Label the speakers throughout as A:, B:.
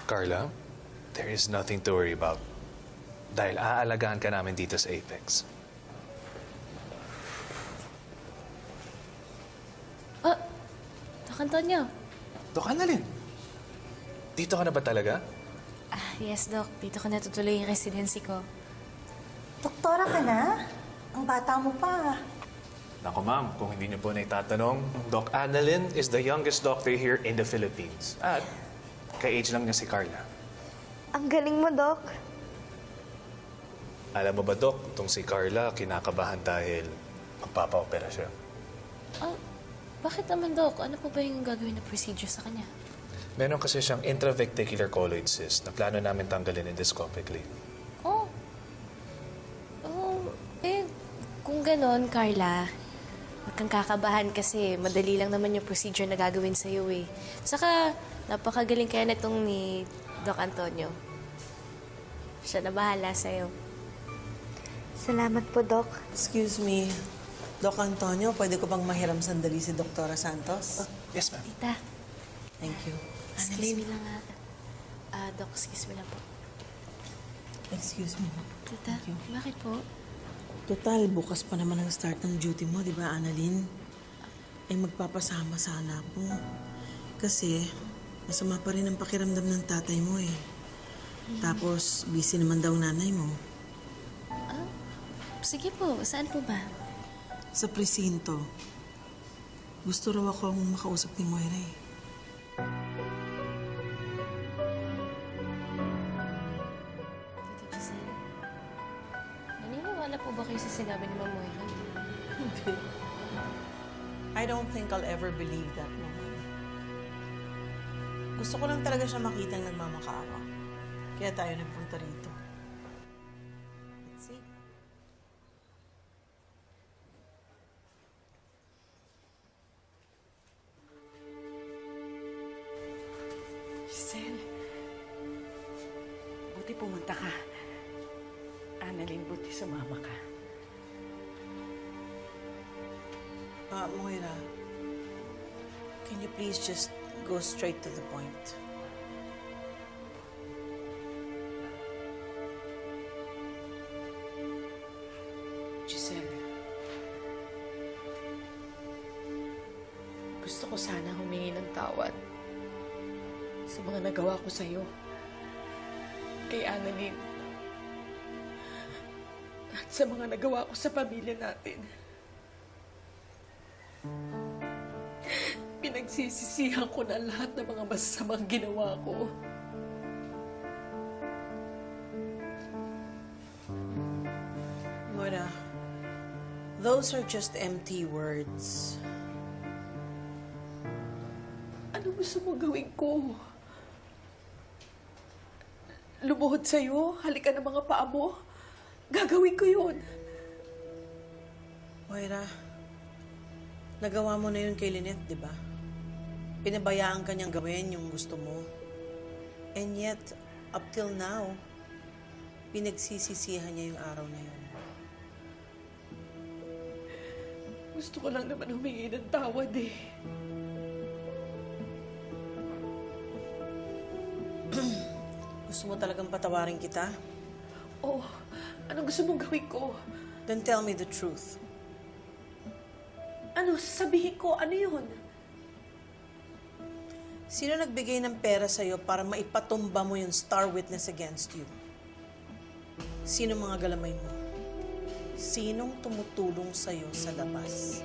A: Carla, there is nothing to worry about. Dahil aalagaan ka namin dito sa Apex.
B: Doc Antonio.
A: Doc Annalyn, dito ka na ba talaga?
B: Yes, Doc. Dito ko natutuloy yung residency ko.
C: Doktora ka na? Ang bata mo pa.
A: Naku ma'am, kung hindi niyo po na itatanong, Doc Annalyn is the youngest doctor here in the Philippines. At ka-age lang niya si Carla.
D: Ang galing mo, Doc.
A: Alam mo ba, Doc, itong si Carla kinakabahan dahil magpapa-opera siya.
B: Bakit naman, Doc? Ano po ba yung gagawin na procedure sa kanya?
A: Meron kasi siyang intravesicular colloid cyst na plano namin tanggalin endoscopically.
B: Oh, kung ganon, Carla, huwag kang kakabahan kasi madali lang naman yung procedure na gagawin sa'yo eh. Saka, napakagaling kaya nitong ni Doc Antonio. Siya na bahala sa'yo.
D: Salamat po, Doc.
C: Excuse me. Doc Antonio, pwede ko bang mahiram sandali si Doktora Santos?
A: Yes, ma'am.
B: Tita,
C: Thank you.
B: excuse me lang ha. Doc, excuse me lang po.
C: Excuse me.
B: Tita,
C: Thank you.
B: bakit po?
C: Total, bukas pa naman ang start ng duty mo, di ba, Annalyn? Magpapasama sana ako. Kasi, masama pa rin ang pakiramdam ng tatay mo eh. Tapos, busy naman daw nanay mo.
B: Sige po, saan po ba?
C: Sa presinto. Gusto raw akong makausap ni Moira eh.
B: Tita Giselle, naniniwala po ba kayo sa sinabi ni Ma'am Moira?
C: Hindi. I don't think I'll ever believe that woman. Gusto ko lang talaga siya makita nagmamakaawa. Kaya tayo nagpunta rito. Let's see.
E: Giselle, buti pumunta ka. Annalyn, buti sumama ka.
C: Moira, can you please just go straight to the point?
E: Giselle, gusto ko sana humingi ng tawad sa mga nagawa ko sa'yo. Kay Annalyn. At sa mga nagawa ko sa pamilya natin. Pinagsisisihan ko na lahat ng mga masasamang ginawa ko.
C: Moira, those are just empty words.
E: Ano gusto mo gawin ko? Lumuhod sa'yo? Halikan ng mga paa mo? Gagawin ko yun.
C: Moira, nagawa mo na yun kay Lynette, di ba? Pinabayaan ka niyang gawin yung gusto mo. And yet, up till now, pinagsisisihan niya yung araw na yun.
E: Gusto ko lang naman humingi ng tawad eh.
C: Gusto mo talagang patawarin kita?
E: Oh, anong gusto mong gawin ko?
C: Then tell me the truth.
E: Ano, sasabihin ko, ano yun?
C: Sino nagbigay ng pera sa'yo para maipatumba mo yung star witness against you? Sino mga galamay mo? Sinong tumutulong sa'yo sa labas?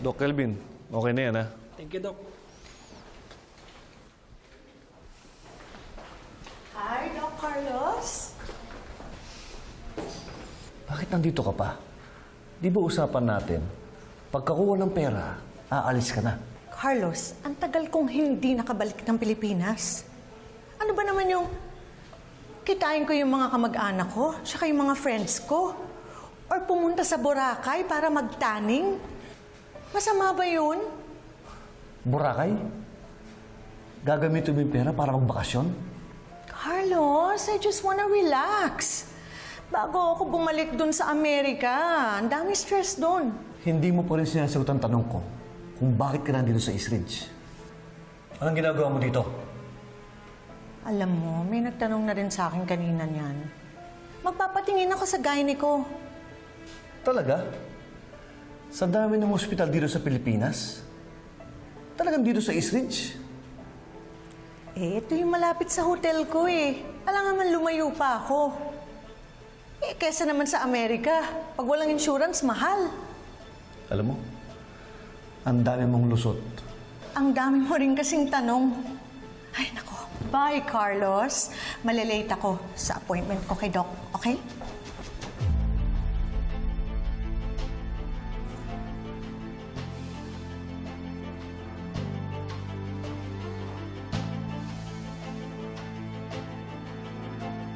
F: Doc Kelvin, okay na yan, ha?
G: Thank you, Doc.
C: Hi, Doc Carlos.
H: Bakit nandito ka pa? Di ba usapan natin, pagkakuha ng pera, aalis ka na.
I: Carlos, ang tagal kong hindi nakabalik ng Pilipinas. Ano ba naman yung kitain ko yung mga kamag-anak ko, saka yung mga friends ko? Or pumunta sa Boracay para magtaning? Masama ba yun?
H: Boracay? Gagamitin mo yung pera para magbakasyon?
I: Carlos, I just wanna relax. Bago ako bumalik dun sa Amerika, ang dami stress dun.
H: Hindi mo pa rin sinasagot ang tanong ko kung bakit ka nandito sa East Ridge. Anong ginagawa mo dito?
I: Alam mo, may nagtanong na rin sa akin kanina niyan. Magpapatingin ako sa gynae ko.
H: Talaga? Sa dami ng ospital dito sa Pilipinas? Talagang dito sa East Ridge?
I: Ito yung malapit sa hotel ko eh. Alam naman lumayo pa ako. Kesa naman sa Amerika, pag walang insurance, mahal.
H: Alam mo, ang dami mong lusot.
I: Ang dami mo rin kasing tanong. Ay, nako. Bye, Carlos. Malilate ako sa appointment ko kay Doc, okay?